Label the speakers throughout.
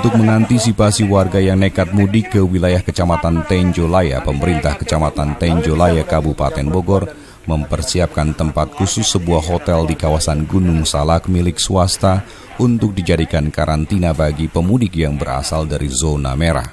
Speaker 1: Untuk mengantisipasi warga yang nekat mudik ke wilayah Kecamatan Tenjolaya, pemerintah Kecamatan Tenjolaya Kabupaten Bogor mempersiapkan tempat khusus sebuah hotel di kawasan Gunung Salak milik swasta untuk dijadikan karantina bagi pemudik yang berasal dari zona merah.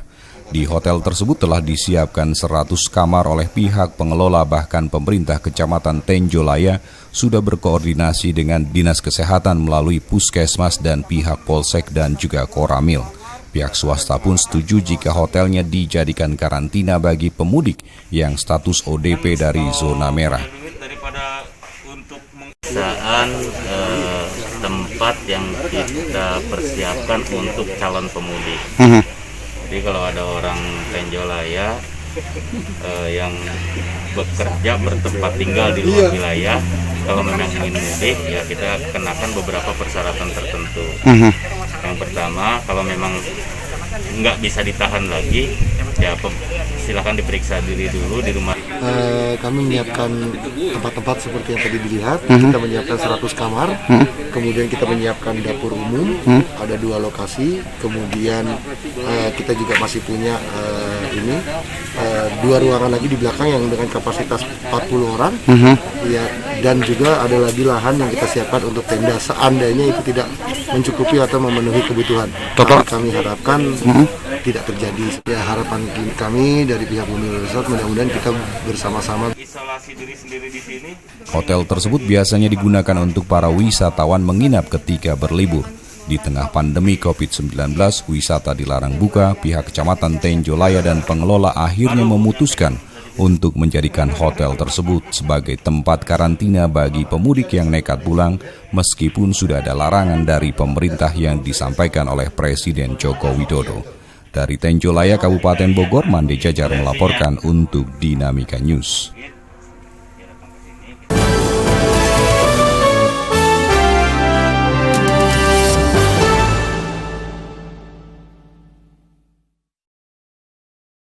Speaker 1: Di hotel tersebut telah disiapkan 100 kamar oleh pihak pengelola, bahkan pemerintah Kecamatan Tenjolaya sudah berkoordinasi dengan Dinas Kesehatan melalui Puskesmas dan pihak Polsek dan juga Koramil. Pihak swasta pun setuju jika hotelnya dijadikan karantina bagi pemudik yang status ODP dari zona merah.
Speaker 2: Tempat yang kita persiapkan untuk calon pemudik. Jadi kalau ada orang Tenjolaya yang bekerja bertempat tinggal di luar wilayah, kalau memang ingin mudik ya kita kenakan beberapa persyaratan tertentu. Yang pertama, kalau memang nggak bisa ditahan lagi, ya silakan diperiksa diri dulu di rumah.
Speaker 3: Kami menyiapkan tempat-tempat seperti yang tadi dilihat. Kita menyiapkan 100 kamar, kemudian kita menyiapkan dapur umum, ada 2 lokasi, kemudian kita juga masih punya 2 ruangan lagi di belakang yang dengan kapasitas 40 orang, ya, dan juga ada lagi lahan yang kita siapkan untuk tenda seandainya itu tidak mencukupi atau memenuhi kebutuhan. Kami harapkan tidak terjadi. Ya, harapan kami dari pihak Bumi Resort mudah-mudahan kita bersama-sama.
Speaker 2: Isolasi diri sendiri di sini.
Speaker 1: Hotel tersebut biasanya digunakan untuk para wisatawan menginap ketika berlibur. Di tengah pandemi COVID-19, wisata dilarang buka. Pihak Kecamatan Tenjolaya dan pengelola akhirnya memutuskan untuk menjadikan hotel tersebut sebagai tempat karantina bagi pemudik yang nekat pulang, meskipun sudah ada larangan dari pemerintah yang disampaikan oleh Presiden Joko Widodo. Dari Tenjolaya, Kabupaten Bogor, Mande Jajar melaporkan untuk Dinamika News.